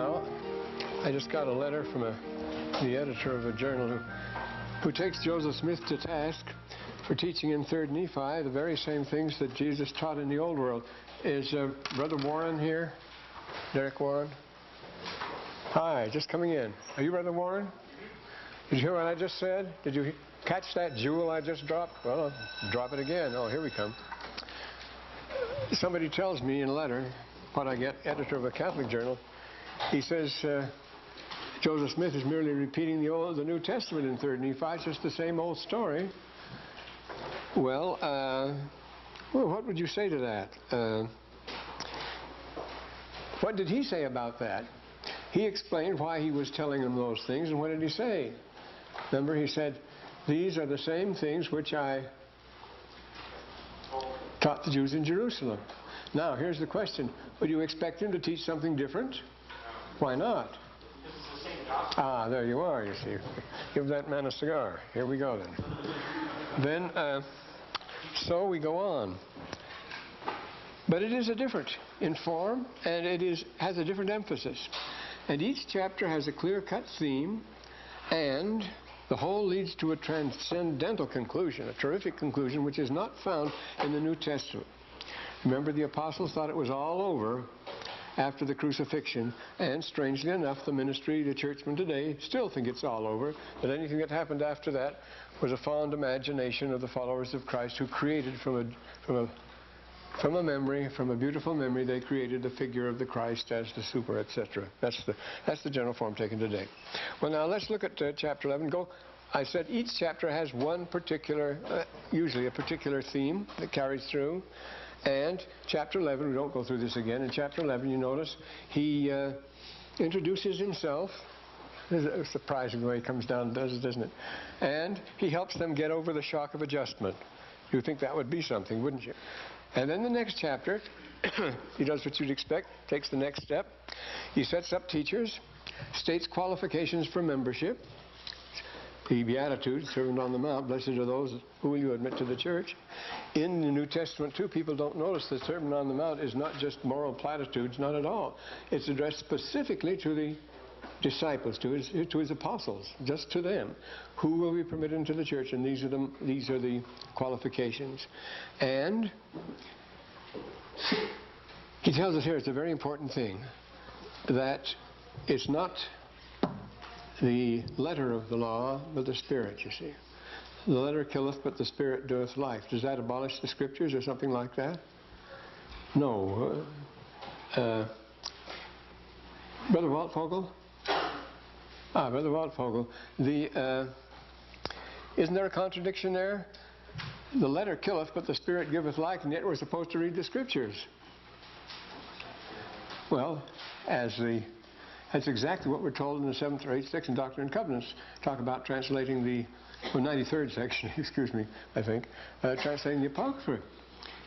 Now, I just got a letter from the editor of a journal who takes Joseph Smith to task for teaching in 3rd Nephi the very same things that Jesus taught in the Old World. Is Brother Warren here? Derek Warren? Hi, just coming in. Are you Brother Warren? Did you hear what I just said? Did you catch that jewel I just dropped? Well, I'll drop it again. Oh, here we come. Somebody tells me in a letter, what I get, editor of a Catholic journal, he says Joseph Smith is merely repeating the New Testament in 3rd Nephi. It's just the same old story. Well, what would you say to that? What did he say about that? He explained why he was telling them those things, and what did he say? Remember, he said, these are the same things which I taught the Jews in Jerusalem. Now, here's the question. Would you expect him to teach something different? Why not? Ah, there you are, you see. Give that man a cigar. Here we go, then. So we go on. But it is a different in form, and it has a different emphasis. And each chapter has a clear-cut theme, and the whole leads to a transcendental conclusion, a terrific conclusion, which is not found in the New Testament. Remember, the apostles thought it was all over after the crucifixion, and strangely enough, the ministry, the churchmen today, still think it's all over, that anything that happened after that was a fond imagination of the followers of Christ, who created from a memory, from a beautiful memory, they created the figure of the Christ as the super, etc. That's the general form taken today. Well, now let's look at chapter 11. I said each chapter has one particular, usually a particular theme that carries through. And chapter 11, we don't go through this again. In chapter 11, you notice he introduces himself. It's surprising the way he comes down and does it, isn't it? And he helps them get over the shock of adjustment. You'd think that would be something, wouldn't you? And then the next chapter, he does what you'd expect, takes the next step. He sets up teachers, states qualifications for membership, the Beatitudes, Servant on the Mount, blessed are those who will you admit to the church. In the New Testament, too, people don't notice that Sermon on the Mount is not just moral platitudes, not at all. It's addressed specifically to the disciples, to his apostles, just to them. Who will be permitted into the church? And these are the qualifications. And he tells us here, it's a very important thing, that it's not the letter of the law, but the Spirit, you see. The letter killeth, but the Spirit doeth life. Does that abolish the Scriptures or something like that? No. Brother Waltfogel? Brother Waltfogel. Isn't there a contradiction there? The letter killeth, but the Spirit giveth life, and yet we're supposed to read the Scriptures. Well, that's exactly what we're told in the 7th or 8th section, Doctrine and Covenants. Talk about translating the 93rd section, excuse me, I think, translating the Apocrypha.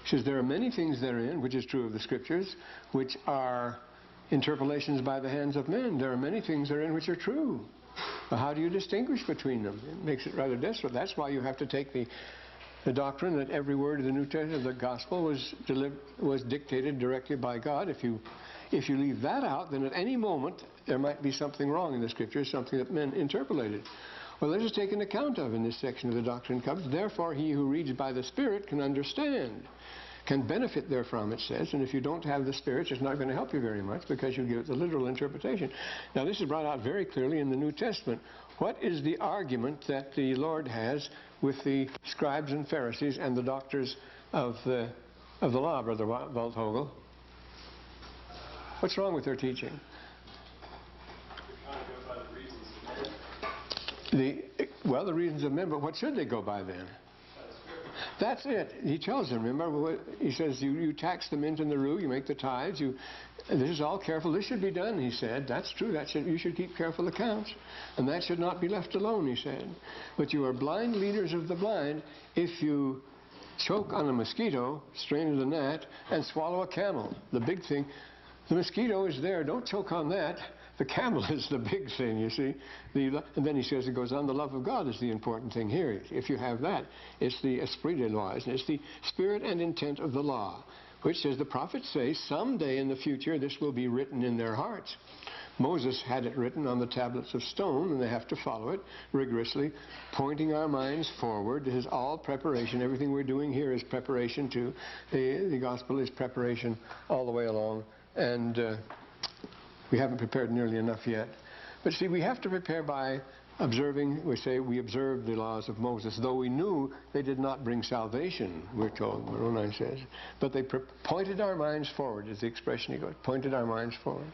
He says there are many things therein, which is true of the Scriptures, which are interpolations by the hands of men. There are many things therein which are true. But how do you distinguish between them? It makes it rather desperate. That's why you have to take the doctrine that every word of the New Testament, of the Gospel, was dictated directly by God. If you leave that out, then at any moment there might be something wrong in the Scriptures, something that men interpolated. Well, this is taken account of in this section of the Doctrine and Covenants. Therefore, he who reads by the Spirit can understand, can benefit therefrom, it says. And if you don't have the Spirit, it's not going to help you very much because you give it the literal interpretation. Now, this is brought out very clearly in the New Testament. What is the argument that the Lord has with the scribes and Pharisees and the doctors of the law, Brother Waltfogel? What's wrong with their teaching? The reasons of men, but what should they go by then? That's it. He tells them, remember, he says, you tax the mint and the rue, you make the tithes, this is all careful. This should be done, he said. That's true. You should keep careful accounts. And that should not be left alone, he said. But you are blind leaders of the blind if you choke on a mosquito, strain of the gnat, and swallow a camel. The big thing, the mosquito is there. Don't choke on that. The camel is the big thing, you see. And then he says, it goes on, the love of God is the important thing here. If you have that, it's the esprit de loi, it's the spirit and intent of the law, which, as the prophets say, someday in the future this will be written in their hearts. Moses had it written on the tablets of stone, and they have to follow it rigorously, pointing our minds forward. This is all preparation. Everything we're doing here is preparation too. The gospel is preparation all the way along, and we haven't prepared nearly enough yet. But see, we have to prepare by observing. We say we observed the laws of Moses, though we knew they did not bring salvation, we're told, Moroni says. But they pointed our minds forward, is the expression he goes, pointed our minds forward.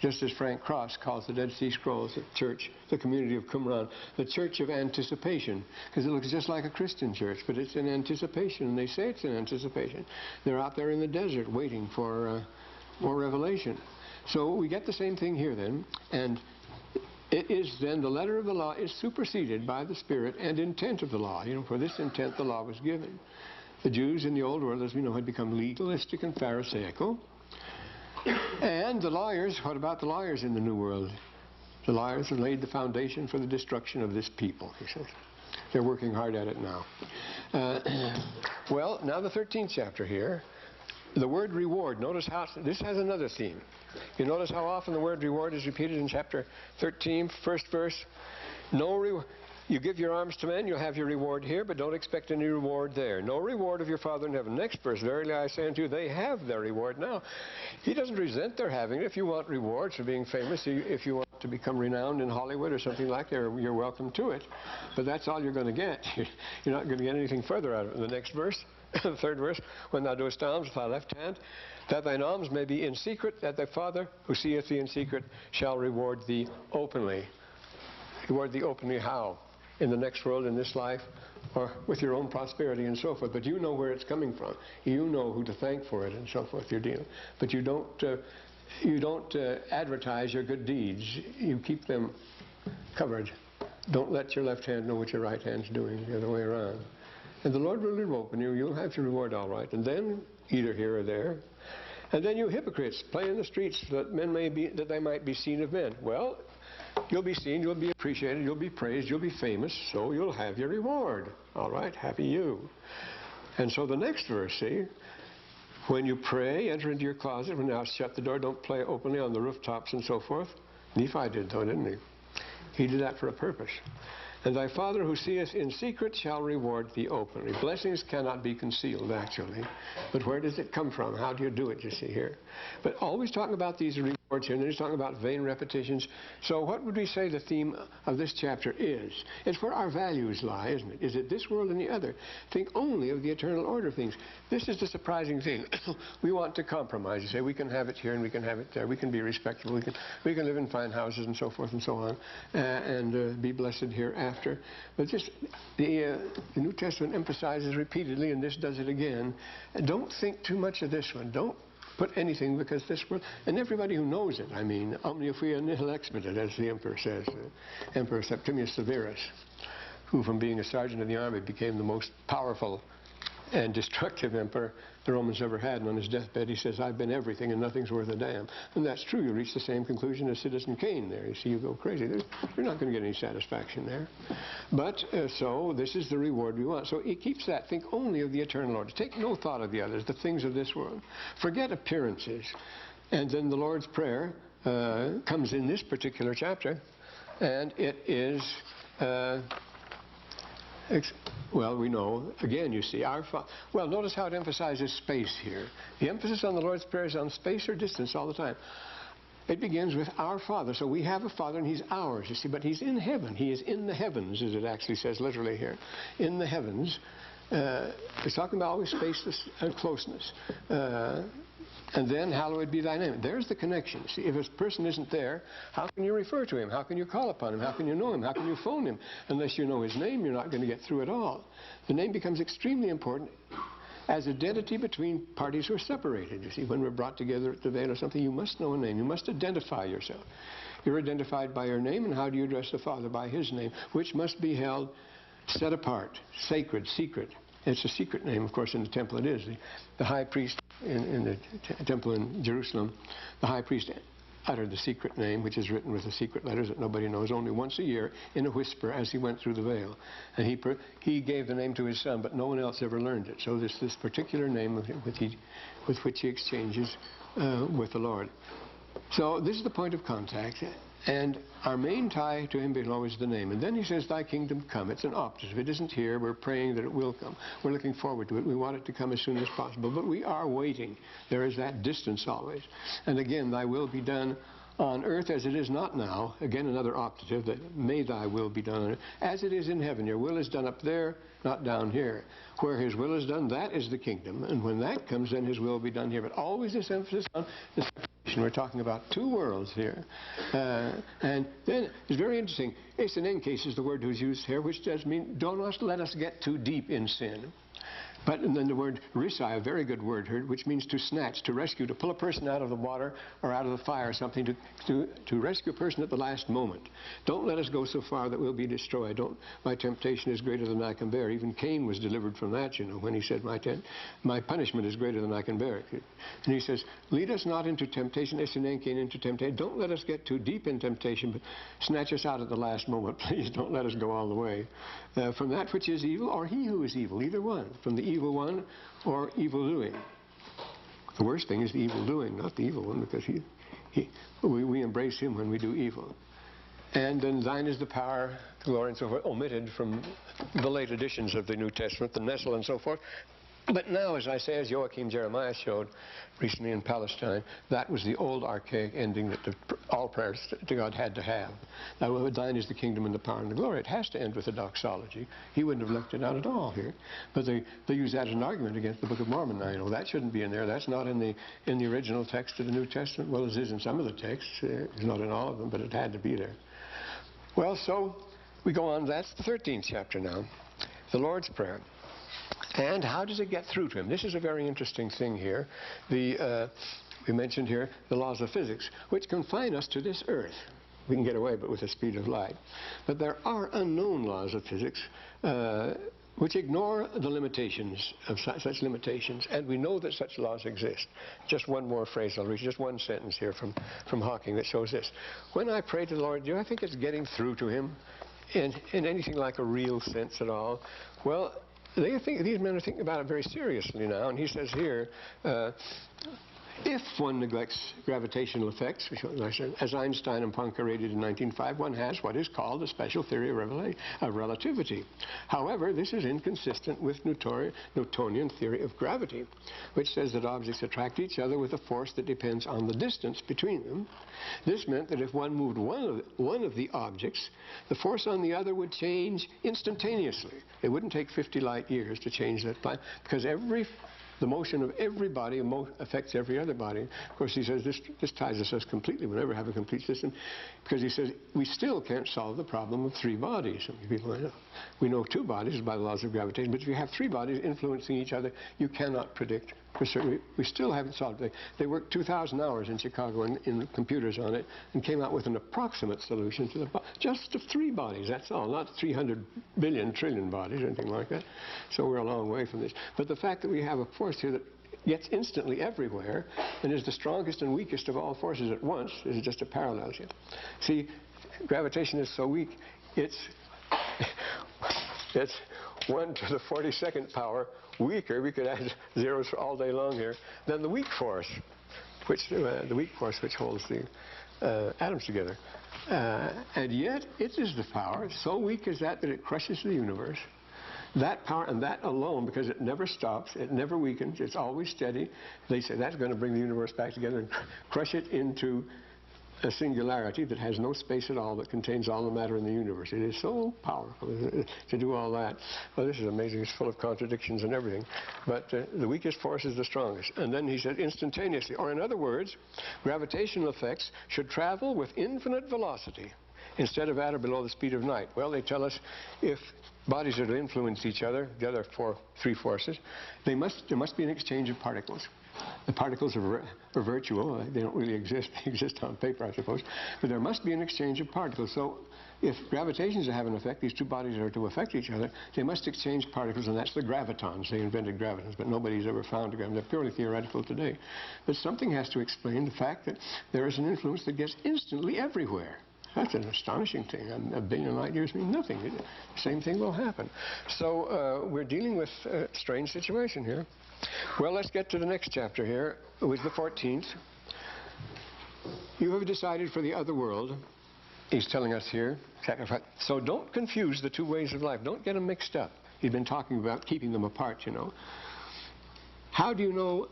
Just as Frank Cross calls the Dead Sea Scrolls, the church, the community of Qumran, the church of anticipation, because it looks just like a Christian church, but it's in anticipation, and they say it's in anticipation. They're out there in the desert waiting for more revelation. So we get the same thing here then, and it is then the letter of the law is superseded by the spirit and intent of the law. You know, for this intent the law was given. The Jews in the old world, as we know, had become legalistic and pharisaical. And the lawyers, what about the lawyers in the new world? The lawyers have laid the foundation for the destruction of this people, he says. They're working hard at it now. Well, now the 13th chapter here. The word reward, notice how, this has another theme. You notice how often the word reward is repeated in chapter 13, first verse. You give your alms to men, you'll have your reward here, but don't expect any reward there. No reward of your Father in heaven. Next verse, verily I say unto you, they have their reward now. He doesn't resent their having it. If you want rewards for being famous, if you want to become renowned in Hollywood or something like that, you're welcome to it. But that's all you're going to get. You're not going to get anything further out of it. The next verse. The third verse, when thou doest alms with thy left hand, that thine alms may be in secret, that thy Father who seeth thee in secret shall reward thee openly. Reward thee openly how? In the next world, in this life, or with your own prosperity and so forth. But you know where it's coming from. You know who to thank for it and so forth. You're dealing. But you don't advertise your good deeds. You keep them covered. Don't let your left hand know what your right hand's doing, the other way around. And the Lord will open you. You'll have your reward all right. And then, either here or there. And then you hypocrites, play in the streets that they might be seen of men. Well, you'll be seen, you'll be appreciated, you'll be praised, you'll be famous, so you'll have your reward. All right, happy you. And so the next verse, see, when you pray, enter into your closet. When thou shut the door, don't play openly on the rooftops and so forth. Nephi did, though, didn't he? He did that for a purpose. And thy Father who seeth in secret shall reward thee openly. Blessings cannot be concealed, actually. But where does it come from? How do you do it, you see here? But always talking about these rewards here, and then he's talking about vain repetitions. So what would we say the theme of this chapter is? It's where our values lie, isn't it? Is it this world and the other? Think only of the eternal order of things. This is the surprising thing. We want to compromise. You say, we can have it here and we can have it there. We can be respectable. We can live in fine houses and so forth and so on, and be blessed hereafter. But just the New Testament emphasizes repeatedly, and this does it again, don't think too much of this one. Don't put anything, because this world, and everybody who knows it, I mean, omnia quia nihil expedet, as the emperor says, Emperor Septimius Severus, who from being a sergeant in the army became the most powerful and destructive emperor the Romans ever had. And on his deathbed he says, I've been everything and nothing's worth a damn. And that's true. You reach the same conclusion as Citizen Kane there. You see, you go crazy. You're not going to get any satisfaction there. But so this is the reward we want. So it keeps that. Think only of the eternal order. Take no thought of the others, the things of this world. Forget appearances. And then the Lord's Prayer comes in this particular chapter, and it is well, we know, again, you see, well, notice how it emphasizes space here. The emphasis on the Lord's Prayer is on space or distance all the time. It begins with our Father. So we have a Father, and He's ours, you see, but He's in heaven. He is in the heavens, as it actually says literally here. In the heavens. It's talking about always space and closeness. And then, hallowed be thy name. There's the connection. See, if a person isn't there, how can you refer to him? How can you call upon him? How can you know him? How can you phone him? Unless you know his name, you're not going to get through at all. The name becomes extremely important as identity between parties who are separated. You see, when we're brought together at the veil or something, you must know a name. You must identify yourself. You're identified by your name, and how do you address the Father? By His name, which must be held set apart, sacred, secret. It's a secret name, of course. In the temple it is. The high priest in the temple in Jerusalem, the high priest uttered the secret name, which is written with the secret letters that nobody knows, only once a year in a whisper as he went through the veil. And he gave the name to his son, but no one else ever learned it. So this particular name with which he exchanges with the Lord. So this is the point of contact. And our main tie to him below is the name. And then he says, thy kingdom come. It's an optative. It isn't here. We're praying that it will come. We're looking forward to it. We want it to come as soon as possible. But we are waiting. There is that distance always. And again, thy will be done on earth as it is not now. Again, another optative, that may thy will be done on earth as it is in heaven. Your will is done up there, not down here. Where his will is done, that is the kingdom. And when that comes, then his will will be done here. But always this emphasis on the separation. We're talking about two worlds here. And then it's very interesting. Esenenkes is the word who's used here, which does mean don't let us get too deep in sin. But and then the word risai, a very good word here, which means to snatch, to rescue, to pull a person out of the water or out of the fire or something, to rescue a person at the last moment. Don't let us go so far that we'll be destroyed. My temptation is greater than I can bear. Even Cain was delivered from that, you know, when he said, my punishment is greater than I can bear. And he says, lead us not into temptation, esenenkein, into temptation. Don't let us get too deep in temptation, but snatch us out at the last moment. Please don't let us go all the way. From that which is evil, or he who is evil, either one. From the evil one or evil doing. The worst thing is the evil doing, not the evil one, because we embrace him when we do evil. And then thine is the power, the glory, and so forth, omitted from the late editions of the New Testament, the Nestle and so forth. But now, as I say, as Joachim Jeremiah showed recently in Palestine, that was the old archaic ending that all prayers to God had to have. Now, thine is the kingdom and the power and the glory. It has to end with a doxology. He wouldn't have left it out at all here. But they use that as an argument against the Book of Mormon. Now, you know, that shouldn't be in there. That's not in the original text of the New Testament. Well, it is in some of the texts. It's not in all of them, but it had to be there. Well, so we go on. That's the 13th chapter now. The Lord's Prayer. And how does it get through to him? This is a very interesting thing here. We mentioned here the laws of physics, which confine us to this earth. We can get away, but with the speed of light. But there are unknown laws of physics which ignore the limitations of such limitations, and we know that such laws exist. Just one more phrase I'll read, just one sentence here from Hawking that shows this. When I pray to the Lord, do I think it's getting through to him in anything like a real sense at all? Well, these men are thinking about it very seriously now, and he says here, if one neglects gravitational effects, which as Einstein and Poincaré did in 1905, one has what is called a special theory of relativity. However, this is inconsistent with Newtonian theory of gravity, which says that objects attract each other with a force that depends on the distance between them. This meant that if one moved one of the objects, the force on the other would change instantaneously. It wouldn't take 50 light years to change that planet, because the motion of every body affects every other body. Of course, he says this ties us completely. We'll never have a complete system, because he says we still can't solve the problem of three bodies. We know two bodies by the laws of gravitation, but if you have three bodies influencing each other, you cannot predict. We still haven't solved it. They worked 2,000 hours in Chicago in computers on it and came out with an approximate solution to just of three bodies. That's all, not 300 billion trillion bodies or anything like that. So we're a long way from this. But the fact that we have a force here that gets instantly everywhere and is the strongest and weakest of all forces at once is just a parallel here. See, gravitation is so weak, it's 1 to the 42nd power weaker. We could add zeros all day long here than the weak force, which holds the atoms together. And yet, it is the power so weak as that it crushes the universe. That power and that alone, because it never stops, it never weakens, it's always steady. They say that's going to bring the universe back together and crush it into a singularity that has no space at all, that contains all the matter in the universe. It is so powerful to do all that. Well, this is amazing. It's full of contradictions and everything. But the weakest force is the strongest. And then he said instantaneously, or in other words, gravitational effects should travel with infinite velocity instead of at or below the speed of light. Well, they tell us if bodies are to influence each other, the other three forces, there must be an exchange of particles. The particles are virtual. They don't really exist. They exist on paper, I suppose. But there must be an exchange of particles. So if gravitation is to have an effect, these two bodies are to affect each other, they must exchange particles, and that's the gravitons. They invented gravitons, but nobody's ever found a graviton. They're purely theoretical today. But something has to explain the fact that there is an influence that gets instantly everywhere. That's an astonishing thing. A billion light years mean nothing. The same thing will happen. So we're dealing with a strange situation here. Well, let's get to the next chapter here, which is the 14th. You have decided for the other world, he's telling us here. So don't confuse the two ways of life. Don't get them mixed up. He's been talking about keeping them apart, you know. How do you know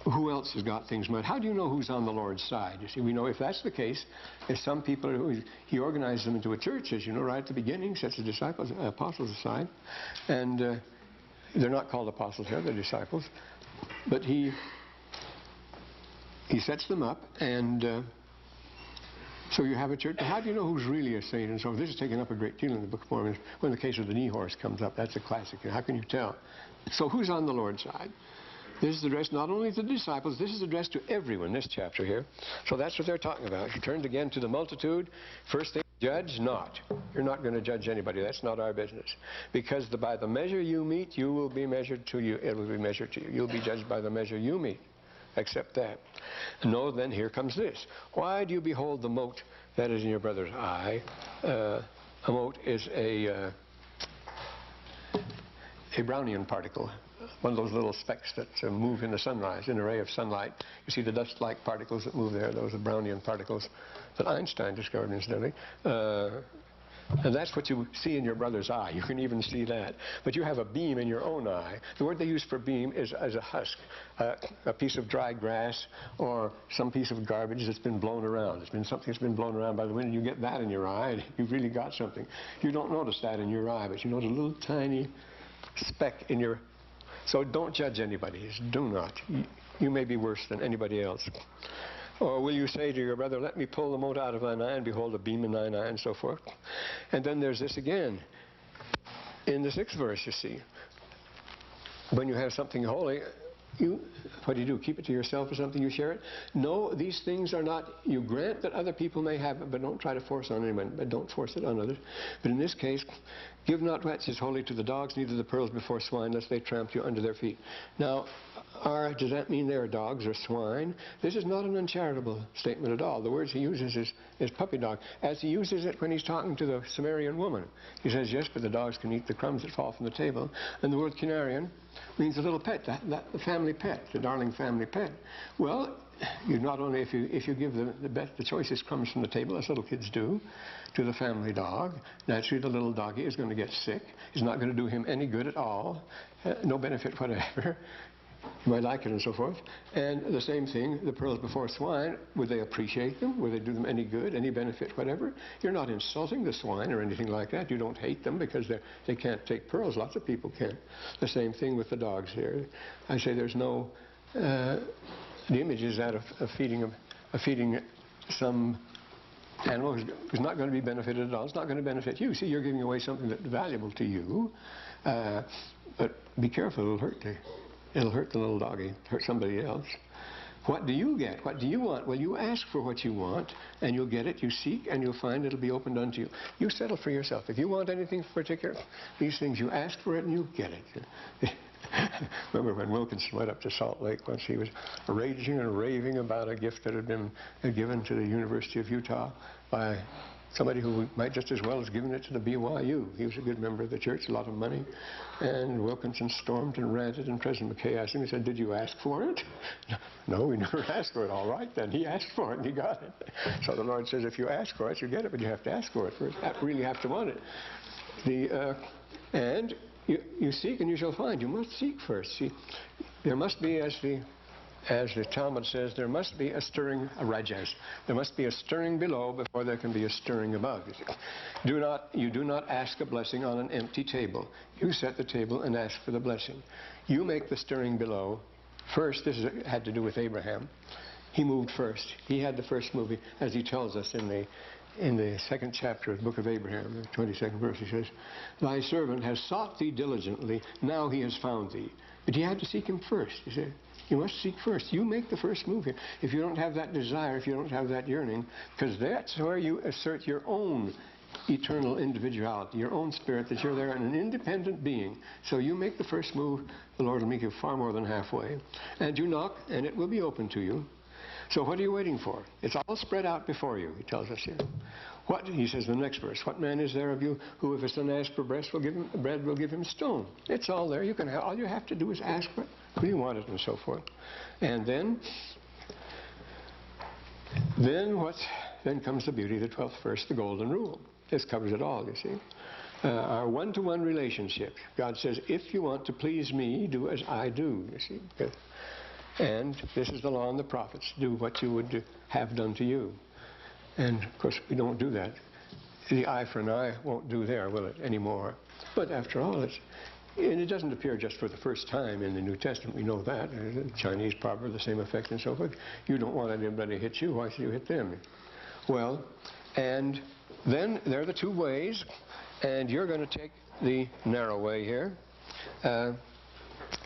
who else has got things mud? How do you know who's on the Lord's side? You see, we know if that's the case, if some people, he organized them into a church, as you know, right at the beginning, sets the disciples, apostles aside, and they're not called apostles here, they're disciples, but he sets them up, and so you have a church. How do you know who's really a saint? And so this is taken up a great deal in the Book of Mormon. When the case of the knee horse comes up, that's a classic. How can you tell? So who's on the Lord's side? This is addressed not only to the disciples, this is addressed to everyone, this chapter here. So that's what they're talking about. He turned again to the multitude. First thing, judge not. You're not going to judge anybody. That's not our business. Because by the measure you meet, you will be measured to you. It will be measured to you. You'll be judged by the measure you meet. Accept that. No, then here comes this. Why do you behold the mote that is in your brother's eye? A mote is a Brownian particle. One of those little specks that move in the sunrise, in an array of sunlight. You see the dust-like particles that move there, those are Brownian particles that Einstein discovered, incidentally. And that's what you see in your brother's eye. You can even see that. But you have a beam in your own eye. The word they use for beam is as a husk, a piece of dry grass or some piece of garbage that's been blown around. It's been something that's been blown around by the wind, and you get that in your eye, and you've really got something. You don't notice that in your eye, but you notice a little tiny speck in your... So don't judge anybody. Do not. You may be worse than anybody else. Or will you say to your brother, let me pull the mote out of thine eye, and behold, a beam in thine eye, and so forth. And then there's this again. In the 6th verse, you see. When you have something holy, what do? Keep it to yourself or something? You share it? No, these things are not, you grant that other people may have it, but don't try to force on anyone. But don't force it on others. But in this case, give not what is holy to the dogs, neither the pearls before swine, lest they tramp you under their feet. Now, does that mean they're dogs or swine? This is not an uncharitable statement at all. The words he uses is puppy dog, as he uses it when he's talking to the Sumerian woman. He says, yes, but the dogs can eat the crumbs that fall from the table. And the word canarian means a little pet, the family pet, the darling family pet. Well, you not only, if you give the choicest crumbs from the table, as little kids do, to the family dog, naturally the little doggy is going to get sick. It's not going to do him any good at all, no benefit whatever. You might like it and so forth. And the same thing, the pearls before swine, would they appreciate them? Would they do them any good, any benefit, whatever? You're not insulting the swine or anything like that. You don't hate them because they can't take pearls. Lots of people can. The same thing with the dogs here. I say there's no... the image is that of feeding some animal who's not going to be benefited at all. It's not going to benefit you. See, you're giving away something that's valuable to you. But be careful, it'll hurt the little doggy, hurt somebody else. What do you get? What do you want? Well, you ask for what you want, and you'll get it. You seek, and you'll find it'll be opened unto you. You settle for yourself. If you want anything particular, these things, you ask for it, and you get it. Remember when Wilkinson went up to Salt Lake once, he was raging and raving about a gift that had been given to the University of Utah by somebody who might just as well have given it to the BYU. He was a good member of the church, a lot of money. And Wilkinson stormed and ranted, and President McKay asked him, he said, did you ask for it? No, we never asked for it. All right, then. He asked for it, and he got it. So the Lord says, if you ask for it, you get it, but you have to ask for it first. You really have to want it. And you seek, and you shall find. You must seek first. See, there must be, as the Talmud says, there must be a stirring, a rajas. There must be a stirring below before there can be a stirring above. You do not ask a blessing on an empty table. You set the table and ask for the blessing. You make the stirring below. First, this had to do with Abraham. He moved first. He had the first move, as he tells us in the 2nd chapter of the book of Abraham, the 22nd verse. He says, thy servant has sought thee diligently, now he has found thee. But he had to seek him first, you see. You must seek first. You make the first move here. If you don't have that desire, if you don't have that yearning, because that's where you assert your own eternal individuality, your own spirit, that you're there, an independent being. So you make the first move, the Lord will meet you far more than halfway. And you knock, and it will be open to you. So what are you waiting for? It's all spread out before you, he tells us here. What, he says in the next verse, what man is there of you who, if his son asks for bread, will give him stone? It's all there. You can have, all you have to do is ask for it. Do you want it, and so forth. And then, Then comes the beauty of the 12th verse, the golden rule. This covers it all, you see. Our one-to-one relationship. God says, if you want to please me, do as I do, you see. And this is the law and the prophets. Do what you would have done to you. And, of course, we don't do that. The eye for an eye won't do there, will it, anymore? But after all, and it doesn't appear just for the first time in the New Testament. We know that. The Chinese proverb, the same effect and so forth. You don't want anybody to hit you. Why should you hit them? Well, and then there are the two ways. And you're going to take the narrow way here,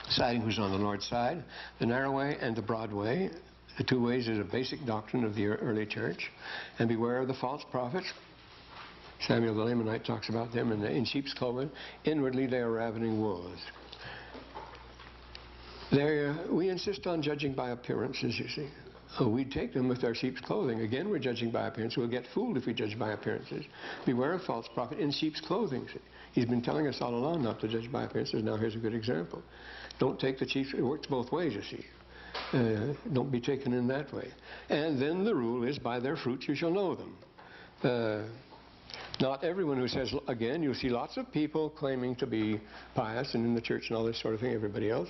deciding who's on the Lord's side. The narrow way and the broad way. The two ways is a basic doctrine of the early church. And beware of the false prophets. Samuel the Lamanite talks about them in sheep's clothing. Inwardly they are ravening wolves. We insist on judging by appearances, you see. We take them with our sheep's clothing. Again, we're judging by appearance. We'll get fooled if we judge by appearances. Beware of false prophet in sheep's clothing. He's been telling us all along not to judge by appearances. Now here's a good example. Don't take the sheep. It works both ways, you see. Don't be taken in that way. And then the rule is, by their fruits you shall know them. Not everyone who says, again, you'll see lots of people claiming to be pious and in the church and all this sort of thing, everybody else.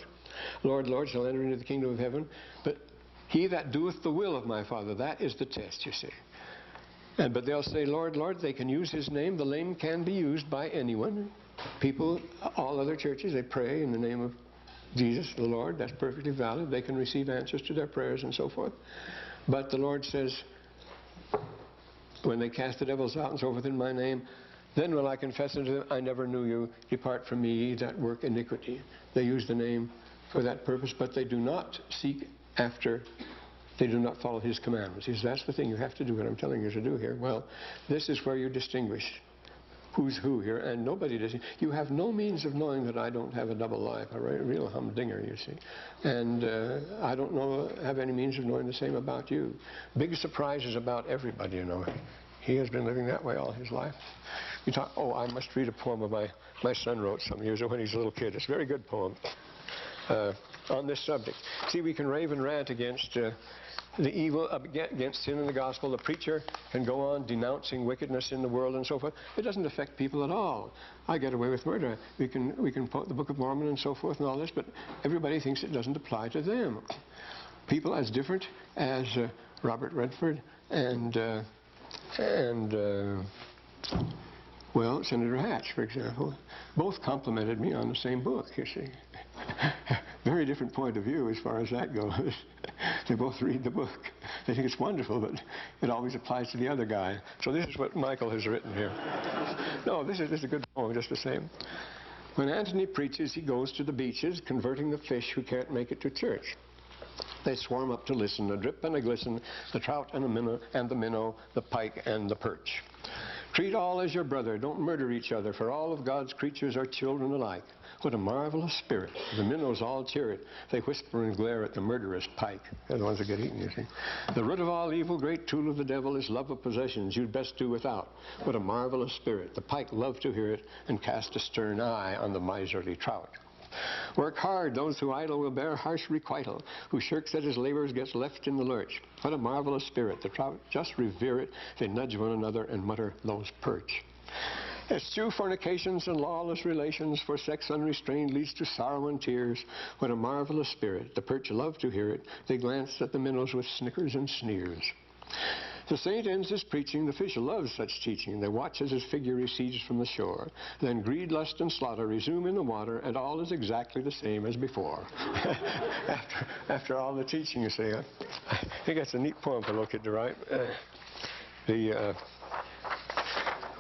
Lord, Lord, shall enter into the kingdom of heaven. But he that doeth the will of my Father, that is the test, you see. But they'll say, Lord, Lord, they can use his name. The name can be used by anyone. People, all other churches, they pray in the name of Jesus, the Lord. That's perfectly valid. They can receive answers to their prayers and so forth. But the Lord says, when they cast the devils out and so forth in my name, then will I confess unto them, I never knew you. Depart from me, ye that work iniquity. They use the name for that purpose, but they do not seek after, they do not follow his commandments. He says, that's the thing you have to do, what I'm telling you to do here. Well, this is where you distinguish who's who here, and nobody does. You have no means of knowing that I don't have a double life, a real humdinger, you see. And I don't have any means of knowing the same about you. Big surprises about everybody, you know. He has been living that way all his life. You talk, I must read a poem of my son wrote some years ago when he was a little kid. It's a very good poem. On this subject. See, we can rave and rant against the evil, against sin in the gospel. The preacher can go on denouncing wickedness in the world and so forth. It doesn't affect people at all. I get away with murder. We can quote the Book of Mormon and so forth and all this, but everybody thinks it doesn't apply to them. People as different as Robert Redford and Senator Hatch, for example, both complimented me on the same book, you see. Very different point of view as far as that goes. They both read the book. They think it's wonderful, but it always applies to the other guy. So this is what Michael has written here. No, this is a good poem, just the same. When Anthony preaches, he goes to the beaches, converting the fish who can't make it to church. They swarm up to listen, a drip and a glisten, the trout and the minnow, the pike and the perch. Treat all as your brother. Don't murder each other, for all of God's creatures are children alike. What a marvelous spirit. The minnows all cheer it. They whisper and glare at the murderous pike. They're the ones that get eaten, you see. The root of all evil, great tool of the devil, is love of possessions. You'd best do without. What a marvelous spirit. The pike loved to hear it and cast a stern eye on the miserly trout. Work hard. Those who idle will bear harsh requital. Who shirks at his labors gets left in the lurch. What a marvelous spirit. The trout just revere it. They nudge one another and mutter, those perch. Eschew fornications and lawless relations, for sex unrestrained leads to sorrow and tears. What a marvelous spirit. The perch love to hear it. They glance at the minnows with snickers and sneers. The saint ends his preaching. The fish love such teaching. They watch as his figure recedes from the shore. Then greed, lust, and slaughter resume in the water, and all is exactly the same as before. after all the teaching, you see. I think that's a neat poem for a little kid to write.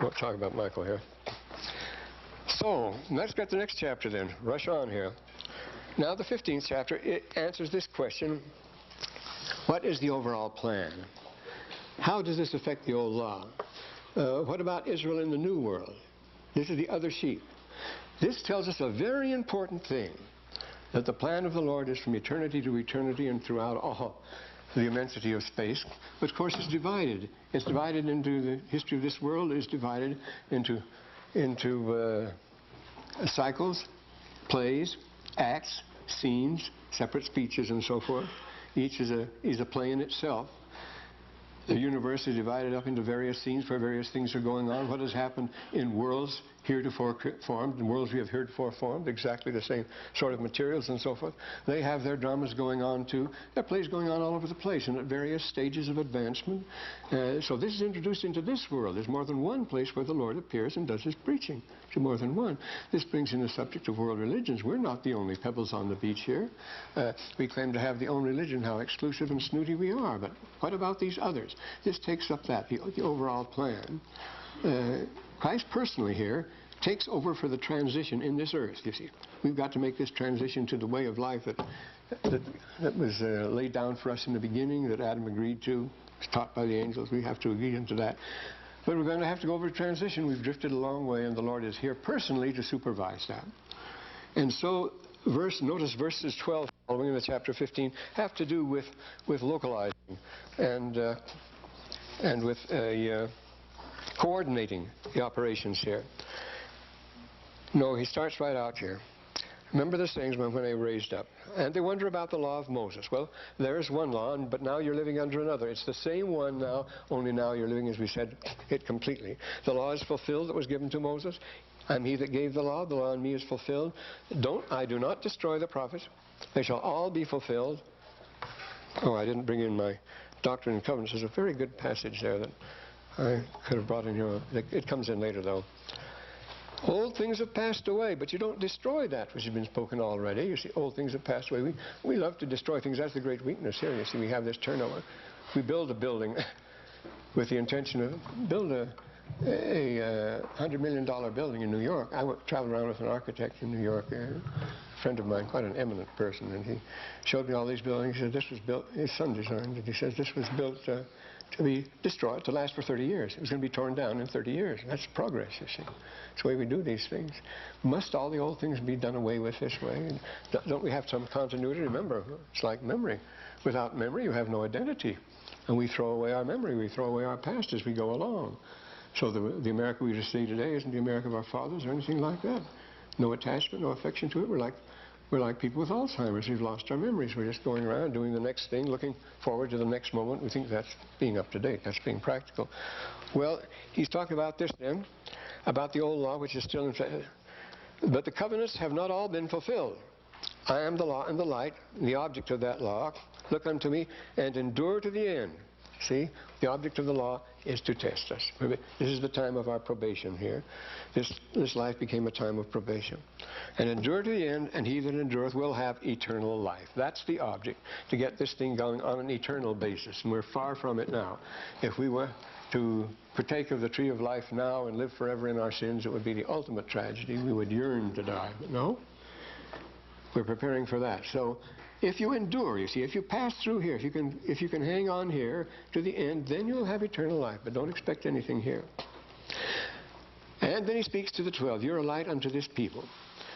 We'll talk about Michael here. So, let's get the next chapter then. Rush on here. Now, the 15th chapter, it answers this question. What is the overall plan? How does this affect the old law? What about Israel in the new world? This is the other sheep. This tells us a very important thing, that the plan of the Lord is from eternity to eternity and throughout all the immensity of space. But of course it's divided. It's divided into, the history of this world is divided into cycles, plays, acts, scenes, separate speeches and so forth. Each is a play in itself. The universe is divided up into various scenes where various things are going on. What has happened in worlds heretofore formed, in worlds we have heretofore formed, exactly the same sort of materials and so forth. They have their dramas going on too. There are plays going on all over the place and at various stages of advancement. So this is introduced into this world. There's more than one place where the Lord appears and does his preaching. To more than one. This brings in the subject of world religions. We're not the only pebbles on the beach here. We claim to have the own religion, how exclusive and snooty we are. But what about these others? This takes up the overall plan. Christ personally here takes over for the transition in this earth, you see. We've got to make this transition to the way of life that was laid down for us in the beginning, that Adam agreed to, was taught by the angels. We have to agree into that. But we're going to have to go over a transition. We've drifted a long way, and the Lord is here personally to supervise that. And so, notice verses 12 following in the chapter 15 have to do with localizing and with coordinating the operations here. No, he starts right out here. Remember the sayings when they were raised up. And they wonder about the law of Moses. Well, there's one law, but now you're living under another. It's the same one now, only now you're living, as we said, it completely. The law is fulfilled that was given to Moses. I'm he that gave the law in me is fulfilled. I do not destroy the prophets. They shall all be fulfilled. Oh, I didn't bring in my Doctrine and Covenants. There's a very good passage there that I could have brought in here. It comes in later, though. Old things have passed away, but you don't destroy that which has been spoken already. You see, old things have passed away. We love to destroy things. That's the great weakness here. You see, we have this turnover. We build a building with the intention of build a $100 million building in New York. I traveled around with an architect in New York, a friend of mine, quite an eminent person, and he showed me all these buildings. He said this was built, his son designed it. He says this was built to be destroyed, to last for 30 years. It was going to be torn down in 30 years. That's progress, you see. It's the way we do these things. Must all the old things be done away with this way? And don't we have some continuity? Remember, it's like memory. Without memory, you have no identity. And we throw away our memory. We throw away our past as we go along. So the America we just see today isn't the America of our fathers or anything like that. No attachment, no affection to it. We're like people with Alzheimer's. We've lost our memories. We're just going around doing the next thing, looking forward to the next moment. We think that's being up to date. That's being practical. Well, he's talking about this then, about the old law, which is still in effect. But the covenants have not all been fulfilled. I am the law and the light, the object of that law. Look unto me and endure to the end. See, the object of the law is to test us. This is the time of our probation here. This life became a time of probation. And endure to the end, and he that endureth will have eternal life. That's the object, to get this thing going on an eternal basis. And we're far from it now. If we were to partake of the tree of life now and live forever in our sins, it would be the ultimate tragedy. We would yearn to die. But no, we're preparing for that. So if you endure, you see, if you pass through here, if you can hang on here to the end, then you'll have eternal life. But don't expect anything here. And then he speaks to the 12. You're a light unto this people.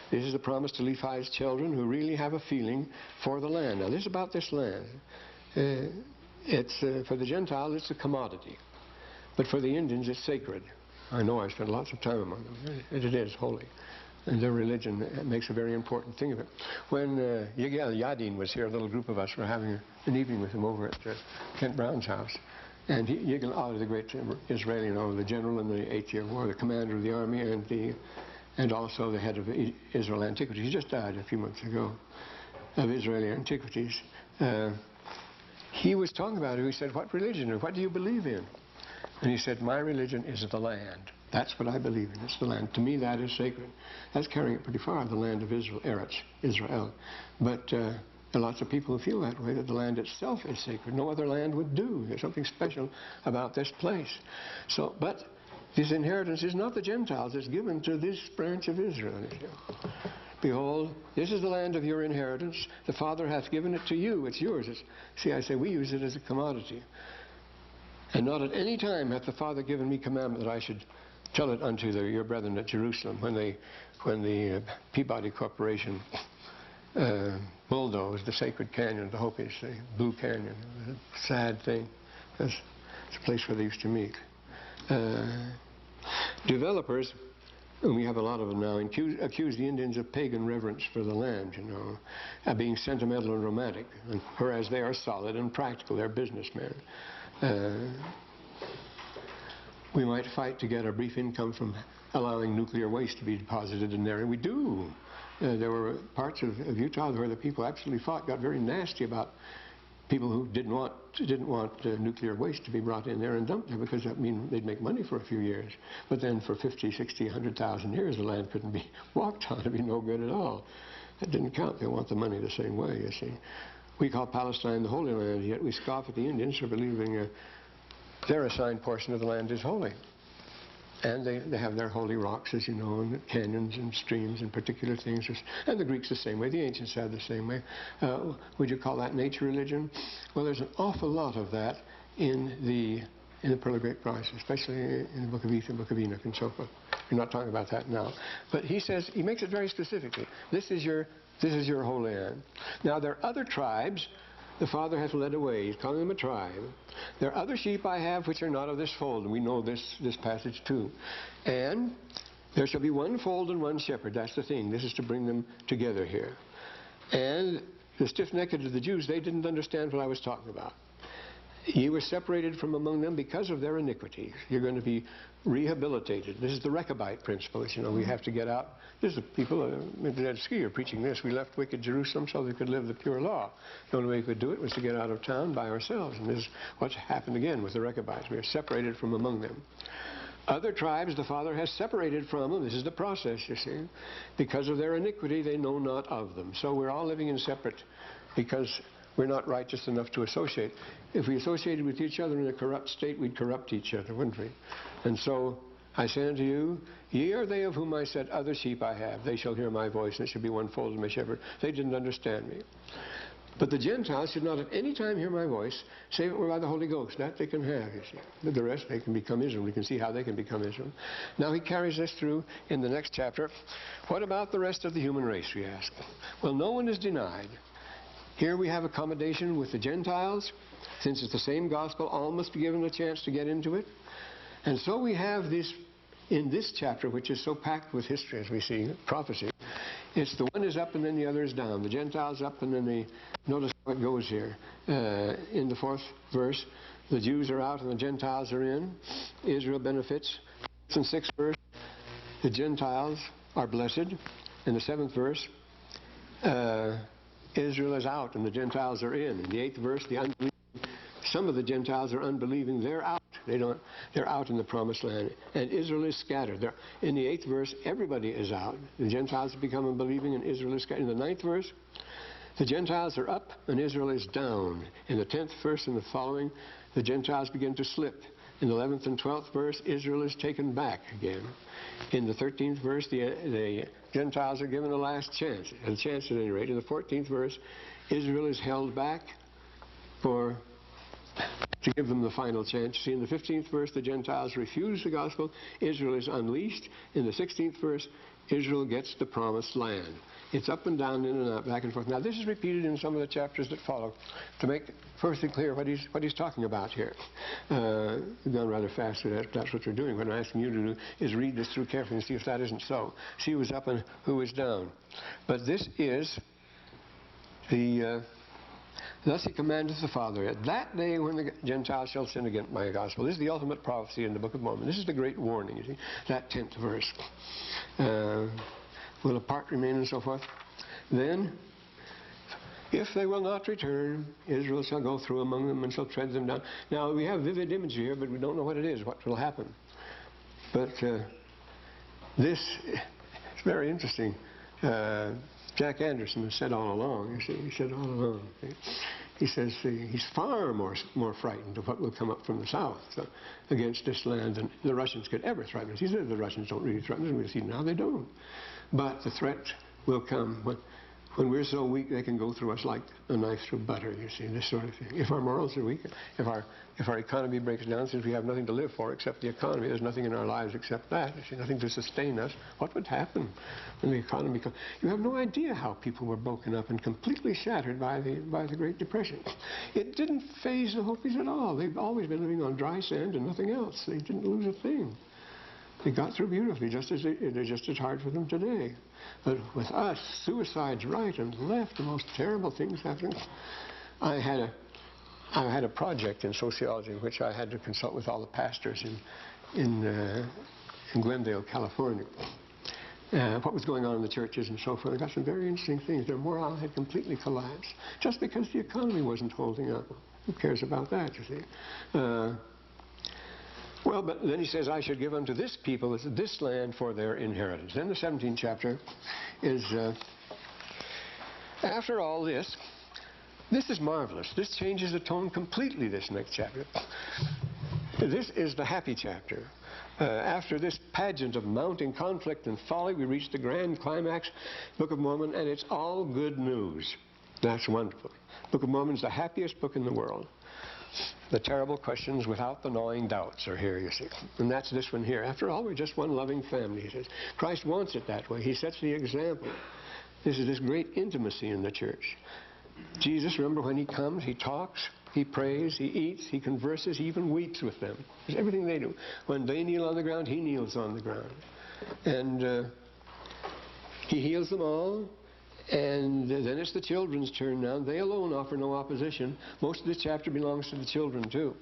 This is the promise to Nephi's children who really have a feeling for the land. Now, this is about this land. For the Gentiles, it's a commodity. But for the Indians, it's sacred. I know, I spent lots of time among them. It is holy. And their religion makes a very important thing of it. When Yigal Yadin was here, a little group of us were having an evening with him over at Kent Brown's house. And Yigal, the great Israeli, the general in the 8th-year war, the commander of the army, and also the head of Israel Antiquities. He just died a few months ago, of Israeli Antiquities. He was talking about it. He said, what religion, or what do you believe in? And he said, my religion is the land. That's what I believe in. It's the land. To me, that is sacred. That's carrying it pretty far, the land of Israel, Eretz, Israel. But there are lots of people who feel that way, that the land itself is sacred. No other land would do. There's something special about this place. So, but this inheritance is not the Gentiles. It's given to this branch of Israel. Behold, this is the land of your inheritance. The Father hath given it to you. It's yours. See, I say we use it as a commodity. And not at any time hath the Father given me commandment that I should tell it unto your brethren at Jerusalem. When the Peabody Corporation bulldozed the sacred canyon, the Hopis, the Blue Canyon. It was a sad thing, because it's a place where they used to meet. Developers, and we have a lot of them now, accuse the Indians of pagan reverence for the land, being sentimental and romantic, whereas they are solid and practical. They're businessmen. We might fight to get a brief income from allowing nuclear waste to be deposited in there, and we do. There were parts of Utah where the people absolutely fought, got very nasty about people who didn't want nuclear waste to be brought in there and dumped there, because that means they'd make money for a few years. But then for 50, 60, 100,000 years, the land couldn't be walked on. It'd be no good at all. That didn't count. They want the money the same way, you see. We call Palestine the Holy Land, yet we scoff at the Indians for believing their assigned portion of the land is holy. And they have their holy rocks, as you know, and canyons and streams and particular things. And the Greeks the same way. The ancients had the same way. Would you call that nature religion? Well, there's an awful lot of that in the Pearl of Great Price, especially in the Book of Ether, Book of Enoch, and so forth. We're not talking about that now. But he says, he makes it very specifically. This is your holy land. Now, there are other tribes the Father hath led away. He's calling them a tribe. There are other sheep I have which are not of this fold. And we know this passage too. And there shall be one fold and one shepherd. That's the thing. This is to bring them together here. And the stiff-necked of the Jews, they didn't understand what I was talking about. Ye were separated from among them because of their iniquities. You're going to be rehabilitated. This is the Rechabite principle. You know, we have to get out. This is people at skier preaching this. We left wicked Jerusalem so they could live the pure law. The only way we could do it was to get out of town by ourselves. And this is what's happened again with the Rechabites. We are separated from among them. Other tribes the Father has separated from them. This is the process, you see. Because of their iniquity, they know not of them. So we're all living in separate, because we're not righteous enough to associate. If we associated with each other in a corrupt state, we'd corrupt each other, wouldn't we? And so I say unto you, ye are they of whom I said, other sheep I have. They shall hear my voice, and it shall be one fold in my shepherd. They didn't understand me. But the Gentiles should not at any time hear my voice, save it were by the Holy Ghost. That they can have, you see. But the rest, they can become Israel. We can see how they can become Israel. Now he carries this through in the next chapter. What about the rest of the human race, we ask? Well, no one is denied. Here we have accommodation with the Gentiles. Since it's the same gospel, all must be given a chance to get into it. And so we have this, in this chapter, which is so packed with history, as we see, prophecy. It's the one is up and then the other is down. The Gentiles up and then the, notice how it goes here. In the 4th verse, the Jews are out and the Gentiles are in. Israel benefits. In the 6th verse, the Gentiles are blessed. In the 7th verse, Israel is out and the Gentiles are in. In the 8th verse, the unbelieving, some of the Gentiles are unbelieving. They're out. They're out in the promised land. And Israel is scattered. In the 8th verse, everybody is out. The Gentiles have become unbelieving and Israel is scattered. In the 9th verse, the Gentiles are up and Israel is down. In the 10th verse and the following, the Gentiles begin to slip. In the 11th and 12th verse, Israel is taken back again. In the 13th verse, the Gentiles are given a last chance, a chance at any rate. In the 14th verse, Israel is held back to give them the final chance. See, in the 15th verse, the Gentiles refuse the gospel. Israel is unleashed. In the 16th verse, Israel gets the promised land. It's up and down, in and out, back and forth. Now, this is repeated in some of the chapters that follow to make perfectly clear what he's talking about here. We've gone rather fast. That's what we're doing. What I'm asking you to do is read this through carefully and see if that isn't so. See who is up and who is down. But this is the... Thus he commandeth the Father, at that day when the Gentiles shall sin against my gospel. This is the ultimate prophecy in the Book of Mormon. This is the great warning, you see, that 10th verse. Will a part remain and so forth? Then, if they will not return, Israel shall go through among them and shall tread them down. Now, we have vivid imagery here, but we don't know what it is, what will happen. But this is very interesting. Jack Anderson has said all along, you see, he said all along. He says he's far more frightened of what will come up from the south against this land than the Russians could ever threaten us. He said the Russians don't really threaten us, and we'll see now they don't. But the threat will come when we're so weak they can go through us like a knife through butter, you see, this sort of thing. If our morals are weak, if our economy breaks down, since we have nothing to live for except the economy, there's nothing in our lives except that, you see, nothing to sustain us, what would happen when the economy comes? You have no idea how people were broken up and completely shattered by the Great Depression. It didn't faze the Hopis at all. They've always been living on dry sand and nothing else. They didn't lose a thing. They got through beautifully, just as hard for them today. But with us, suicides right and left, the most terrible things happening. I had I had a project in sociology in which I had to consult with all the pastors in Glendale, California. What was going on in the churches and so forth. I got some very interesting things. Their morale had completely collapsed just because the economy wasn't holding up. Who cares about that, you see? Well, but then he says, I should give unto this people this land for their inheritance. Then the 17th chapter is, after all this is marvelous. This changes the tone completely, this next chapter. This is the happy chapter. After this pageant of mounting conflict and folly, we reach the grand climax, Book of Mormon, and it's all good news. That's wonderful. Book of Mormon is the happiest book in the world. The terrible questions without the gnawing doubts are here, you see. And that's this one here. After all, we're just one loving family, he says. Christ wants it that way. He sets the example. This is this great intimacy in the church. Jesus, remember, when he comes, he talks, he prays, he eats, he converses, he even weeps with them. It's everything they do. When they kneel on the ground, he kneels on the ground. And he heals them all. And then it's the children's turn now. They alone offer no opposition. Most of this chapter belongs to the children too.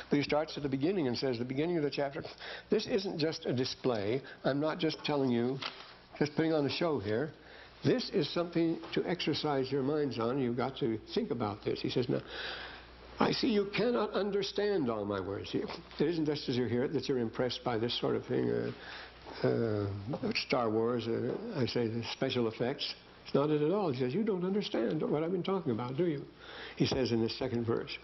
But he starts at the beginning and says, the beginning of the chapter, this isn't just a display. I'm not just telling you, just putting on a show here. This is something to exercise your minds on. You've got to think about this. He says, now, I see you cannot understand all my words. It isn't just as you hear it that you're impressed by this sort of thing. Star Wars, I say the special effects. It's not it at all. He says, you don't understand what I've been talking about, do you? He says in the second verse,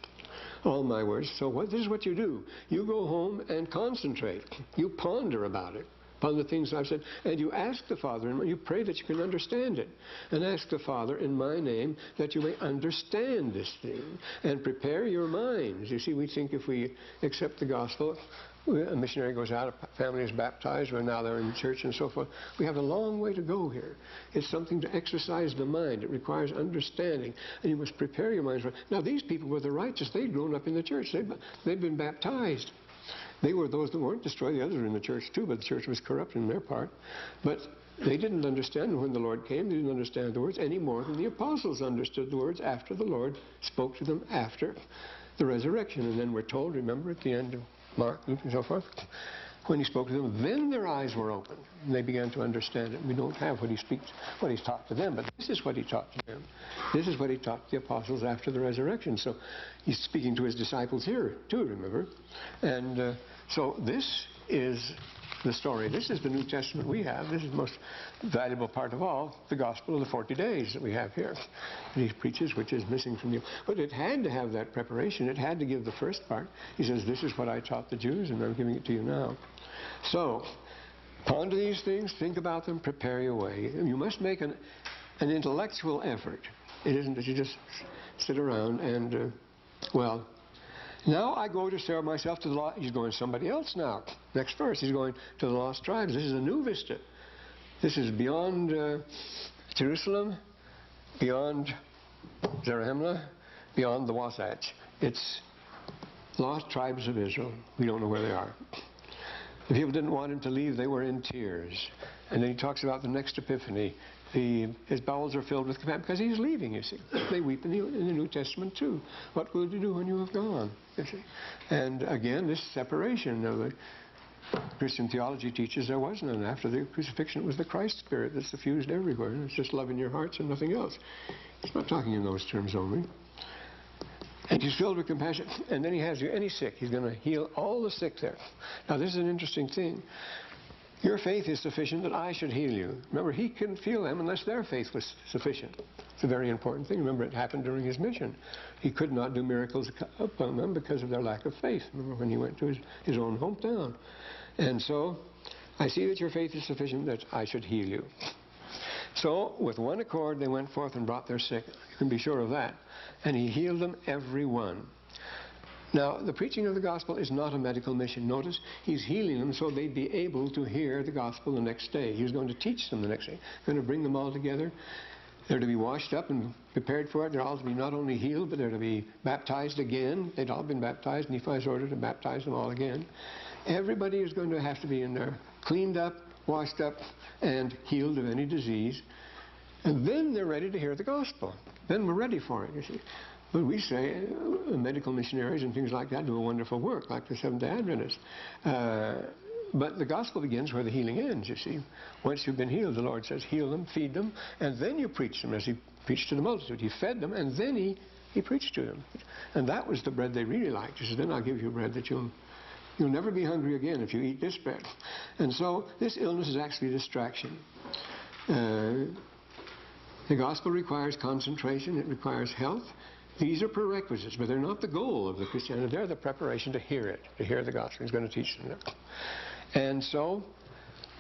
all my words. So this is what you do. You go home and concentrate. You ponder about it, upon the things I've said. And you ask the Father, and you pray that you can understand it. And ask the Father in my name that you may understand this thing. And prepare your minds. You see, we think if we accept the gospel, a missionary goes out, a family is baptized, well, now they're in church and so forth. We have a long way to go here. It's something to exercise the mind. It requires understanding. And you must prepare your minds for it. Now, these people were the righteous. They'd grown up in the church. They'd been baptized. They were those that weren't destroyed. The others were in the church too, but the church was corrupt in their part. But they didn't understand. And when the Lord came, they didn't understand the words any more than the apostles understood the words after the Lord spoke to them after the resurrection. And then we're told, remember, at the end of Mark, Luke, and so forth, when he spoke to them, then their eyes were opened, and they began to understand it. We don't have what he's taught to them, but this is what he taught to them. This is what he taught the apostles after the resurrection. So he's speaking to his disciples here, too, remember? And so this is the story. This is the New Testament we have. This is the most valuable part of all, the gospel of the 40 days that we have here. And he preaches, which is missing from you. But it had to have that preparation. It had to give the first part. He says, this is what I taught the Jews, and I'm giving it to you now. So, ponder these things, think about them, prepare your way. You must make an intellectual effort. It isn't that you just sit around and, well, now I go to serve myself to the lost. He's going to somebody else now. Next verse, he's going to the lost tribes. This is a new vista. This is beyond Jerusalem, beyond Zarahemla, beyond the Wasatch. It's lost tribes of Israel. We don't know where they are. The people didn't want him to leave. They were in tears. And then he talks about the next epiphany. His bowels are filled with compassion because he's leaving, you see. They weep in the New Testament too. What will you do when you have gone, you see? And again, this separation of the Christian theology teaches there was none. After the crucifixion, it was the Christ spirit that's diffused everywhere. And it's just love in your hearts and nothing else. He's not talking in those terms only. And he's filled with compassion. And then he has you, any sick. He's going to heal all the sick there. Now, this is an interesting thing. Your faith is sufficient that I should heal you. Remember, he couldn't heal them unless their faith was sufficient. It's a very important thing. Remember, it happened during his mission. He could not do miracles upon them because of their lack of faith. Remember when he went to his own hometown. And so, I see that your faith is sufficient that I should heal you. So, with one accord, they went forth and brought their sick. You can be sure of that. And he healed them, every one. Now, the preaching of the gospel is not a medical mission. Notice, he's healing them so they'd be able to hear the gospel the next day. He was going to teach them the next day. Going to bring them all together. They're to be washed up and prepared for it. They're all to be not only healed, but they're to be baptized again. They'd all been baptized. Nephi's ordered to baptize them all again. Everybody is going to have to be in there, cleaned up, washed up, and healed of any disease. And then they're ready to hear the gospel. Then we're ready for it, you see. But we say medical missionaries and things like that do a wonderful work, like the Seventh-day Adventists. But the gospel begins where the healing ends, you see. Once you've been healed, the Lord says, heal them, feed them, and then you preach them, as he preached to the multitude. He fed them, and then he preached to them. And that was the bread they really liked. He said, then I'll give you bread that you'll never be hungry again if you eat this bread. And so this illness is actually a distraction. The gospel requires concentration. It requires health. These are prerequisites, but they're not the goal of the Christianity. They're the preparation to hear it, to hear the gospel. He's going to teach them that. And so,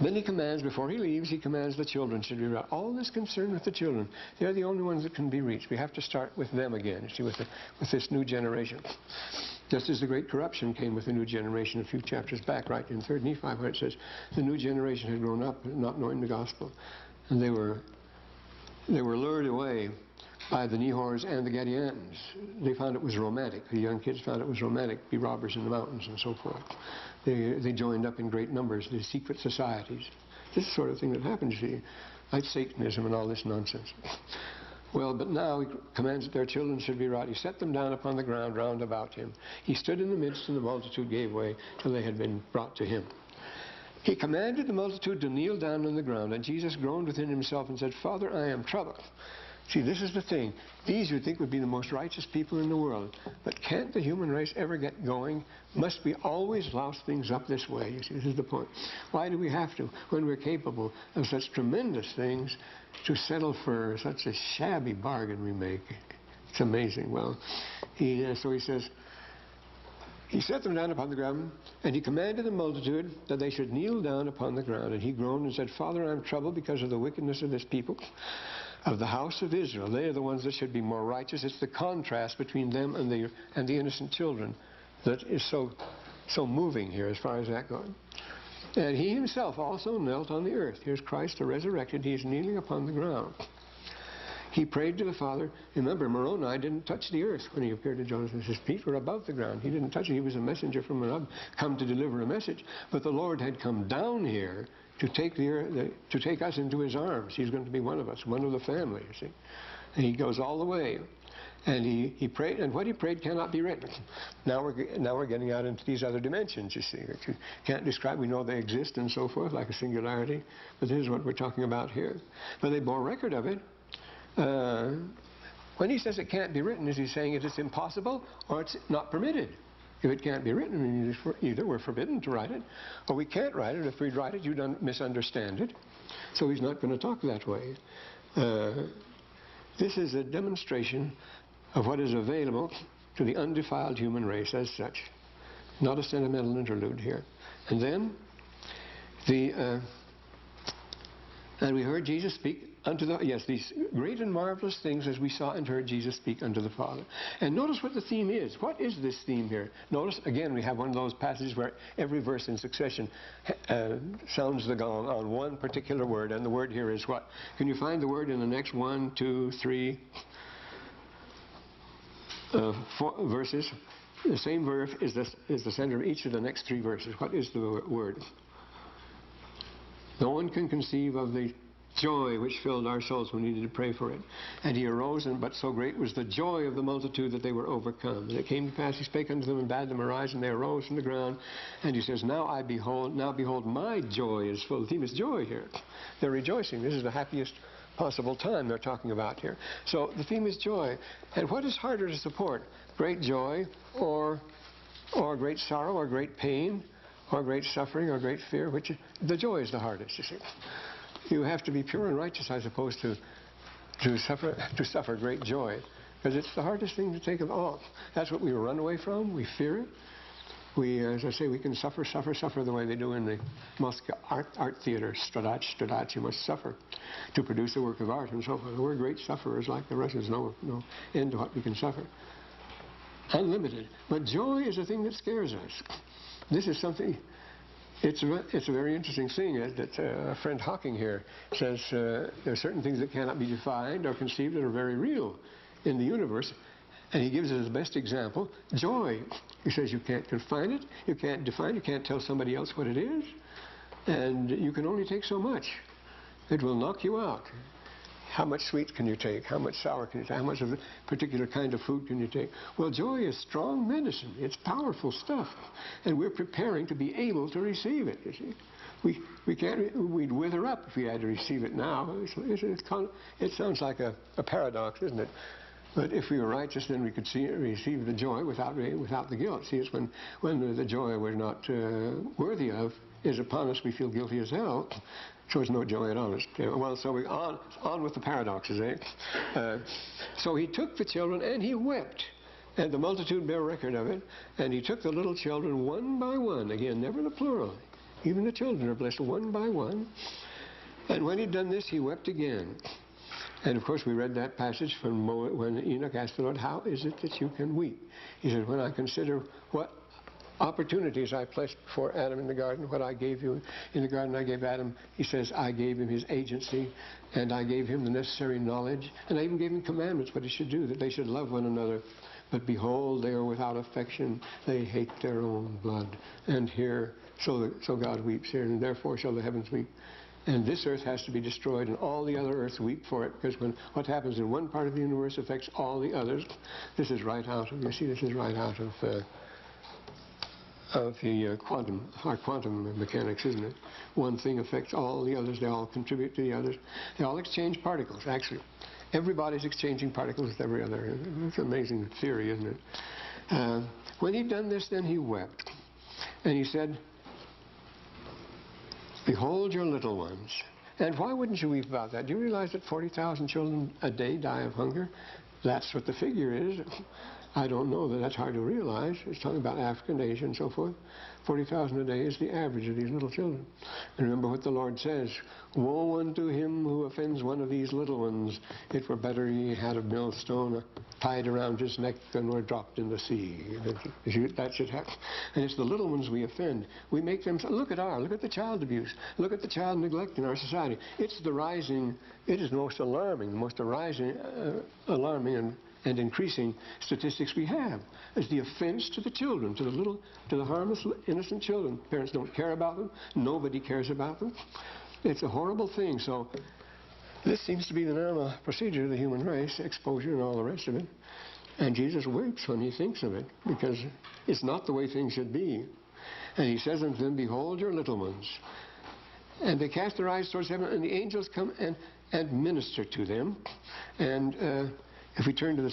then he commands, before he leaves, he commands the children should be brought. All this concern with the children. They're the only ones that can be reached. We have to start with them again, you see, with this new generation. Just as the great corruption came with the new generation a few chapters back, right in 3 Nephi, where it says, the new generation had grown up not knowing the gospel. And they were lured away by the Nehors and the Gadiantans. They found it was romantic. The young kids found it was romantic to be robbers in the mountains and so forth. They joined up in great numbers, these secret societies. This sort of thing that happens, you see, like Satanism and all this nonsense. Well, but now he commands that their children should be brought. He set them down upon the ground round about him. He stood in the midst, and the multitude gave way till they had been brought to him. He commanded the multitude to kneel down on the ground, and Jesus groaned within himself and said, Father, I am troubled. See, this is the thing. These you'd think would be the most righteous people in the world. But can't the human race ever get going? Must we always louse things up this way? You see, this is the point. Why do we have to, when we're capable of such tremendous things, to settle for such a shabby bargain we make? It's amazing. Well, so he says, he set them down upon the ground, and he commanded the multitude that they should kneel down upon the ground. And he groaned and said, Father, I am troubled because of the wickedness of this people, of the house of Israel. They are the ones that should be more righteous. It's the contrast between them and the innocent children that is so moving here as far as that goes. And he himself also knelt on the earth. Here's Christ, the resurrected. He's kneeling upon the ground. He prayed to the Father. Remember, Moroni didn't touch the earth when he appeared to Jonathan. His feet were above the ground. He didn't touch it. He was a messenger from above, come to deliver a message. But the Lord had come down here to take to take us into his arms. He's going to be one of us, one of the family, you see. And he goes all the way. And he prayed, and what he prayed cannot be written. Now we're getting out into these other dimensions, you see, that you can't describe. We know they exist and so forth, like a singularity. But this is what we're talking about here. But they bore record of it. When he says it can't be written, is he saying it is impossible or it's not permitted? If it can't be written, either we're forbidden to write it, or we can't write it. If we write it, you don't misunderstand it. So he's not going to talk that way. This is a demonstration of what is available to the undefiled human race as such. Not a sentimental interlude here. And then, and we heard Jesus speak unto these great and marvelous things as we saw and heard Jesus speak unto the Father. And notice what the theme is. What is this theme here? Notice, again, we have one of those passages where every verse in succession sounds the gong on one particular word, and the word here is what? Can you find the word in the next 1, 2, 3, 4 verses? The same verb is the center of each of the next 3 verses. What is the word? No one can conceive of the joy which filled our souls when we needed to pray for it. And he arose, but so great was the joy of the multitude that they were overcome. And it came to pass, he spake unto them and bade them arise, and they arose from the ground. And he says, now behold, my joy is full. The theme is joy here. They're rejoicing. This is the happiest possible time they're talking about here. So the theme is joy. And what is harder to support? Great joy or great sorrow or great pain or great suffering or great fear? The joy is the hardest, you see. You have to be pure and righteous, I suppose, to suffer great joy, because it's the hardest thing to take of all. That's what we run away from. We fear it. We, as I say, we can suffer the way they do in the Moscow art theater. Stradach, you must suffer to produce a work of art and so forth. We're great sufferers like the Russians. No end to what we can suffer. Unlimited. But joy is a thing that scares us. This is something. It's a very interesting thing that our friend Hawking here says there are certain things that cannot be defined or conceived that are very real in the universe. And he gives it as the best example, joy. He says you can't confine it, you can't define it, you can't tell somebody else what it is, and you can only take so much. It will knock you out. how much sweet can you take? How much sour can you take? How much of a particular kind of food can you take? Well, joy is strong medicine. It's powerful stuff. And we're preparing to be able to receive it, you see. We'd wither up if we had to receive it now. It sounds like a paradox, isn't it? But if we were righteous, then we could receive the joy without the guilt. See, it's when the joy we're not worthy of is upon us, we feel guilty as hell. So there's no joy at all. Well, so we're on with the paradoxes, eh? So he took the children and he wept. And the multitude bear record of it. And he took the little children one by one. Again, never the plural. Even the children are blessed one by one. And when he'd done this, he wept again. And of course, we read that passage from when Enoch asked the Lord, how is it that you can weep? He said, when I consider what opportunities I placed before Adam in the garden, what I gave you in the garden, I gave Adam, he says, I gave him his agency, and I gave him the necessary knowledge, and I even gave him commandments, what he should do, that they should love one another. But behold, they are without affection, they hate their own blood. And here, so God weeps here, and therefore shall the heavens weep. And this earth has to be destroyed, and all the other earths weep for it, because when what happens in one part of the universe affects all the others. This is right out of, you see, this is right out of the quantum mechanics, isn't it? One thing affects all the others. They all contribute to the others. They all exchange particles, actually. Everybody's exchanging particles with every other. It's an amazing theory, isn't it? When he'd done this, then he wept. And he said, behold your little ones. And why wouldn't you weep about that? Do you realize that 40,000 children a day die of hunger? That's what the figure is. I don't know that that's hard to realize. It's talking about Africa and Asia and so forth. 40,000 a day is the average of these little children. And remember what the Lord says, woe unto him who offends one of these little ones. It were better he had a millstone tied around his neck than were dropped in the sea. That should happen. And it's the little ones we offend. We make them, look at the child abuse. Look at the child neglect in our society. It is the most alarming and increasing statistics we have, is the offense to the children, to the harmless, innocent children. Parents don't care about them. Nobody cares about them. It's a horrible thing. So this seems to be the normal procedure of the human race, exposure and all the rest of it. And Jesus weeps when he thinks of it, because it's not the way things should be. And he says unto them, behold your little ones. And they cast their eyes towards heaven, and the angels come and minister to them. And if we turn to the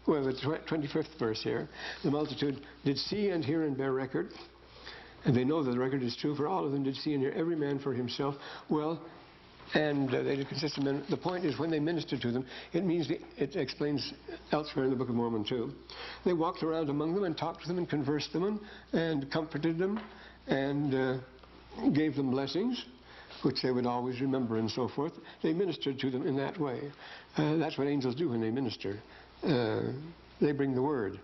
25th verse here, the multitude did see and hear and bear record, and they know that the record is true, for all of them did see and hear, every man for himself. Well, and they did consist of men. The point is, when they ministered to them, it explains elsewhere in the Book of Mormon too. They walked around among them and talked to them and conversed with them and comforted them and gave them blessings, which they would always remember and so forth. They ministered to them in that way. That's what angels do when they minister. They bring the word.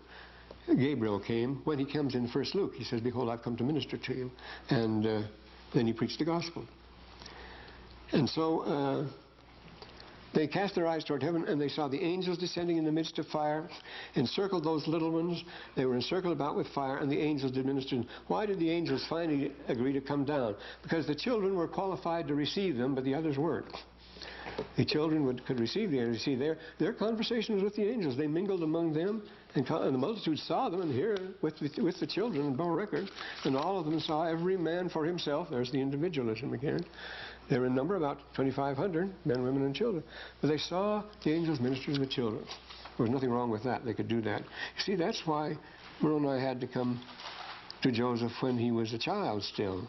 Gabriel came. When he comes in 1 Luke, he says, behold, I've come to minister to you. And then he preached the gospel. And so they cast their eyes toward heaven, and they saw the angels descending in the midst of fire, encircled those little ones. They were encircled about with fire, and the angels did minister. Why did the angels finally agree to come down? Because the children were qualified to receive them, but the others weren't. The children could receive the angels. See, their conversation was with the angels. They mingled among them, and the multitude saw them and here with the children and bore record. And all of them saw every man for himself. There's the individualism again. They were in number about 2,500, men, women, and children. But they saw the angels minister to the children. There was nothing wrong with that. They could do that. You see, that's why Moroni had to come to Joseph when he was a child still.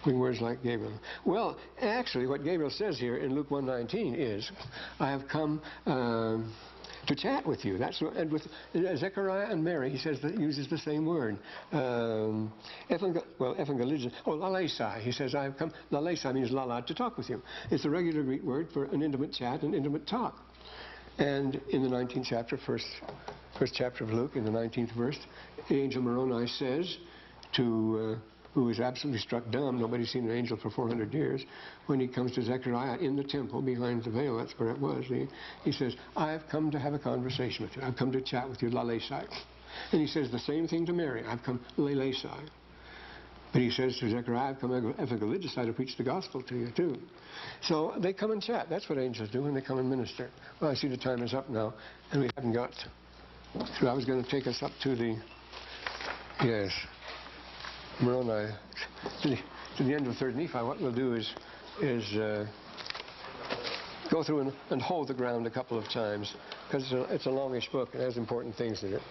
Words like Gabriel. Well, actually, what Gabriel says here in Luke 1:19 is, I have come to chat with you. That's what, and with Zechariah and Mary, he says that uses the same word. Evangelizo. Oh, lalesai. He says, I have come. Lalesai means lalad, to talk with you. It's a regular Greek word for an intimate chat, an intimate talk. And in the 19th chapter, first chapter of Luke, in the 19th verse, the angel Moroni says to who is absolutely struck dumb, nobody's seen an angel for 400 years, when he comes to Zechariah in the temple behind the veil, that's where it was, he says, I've come to have a conversation with you. I've come to chat with you, lalesai. And he says the same thing to Mary, I've come, lelesai. But he says to Zechariah, I've come Ephegeligicide to preach the gospel to you too. So they come and chat. That's what angels do when they come and minister. Well, I see the time is up now, and we haven't got through. I was going to take us up to the, yes, Moroni, to the end of 3rd Nephi. What we'll do is go through and hold the ground a couple of times, because it's a longish book. It has important things in it.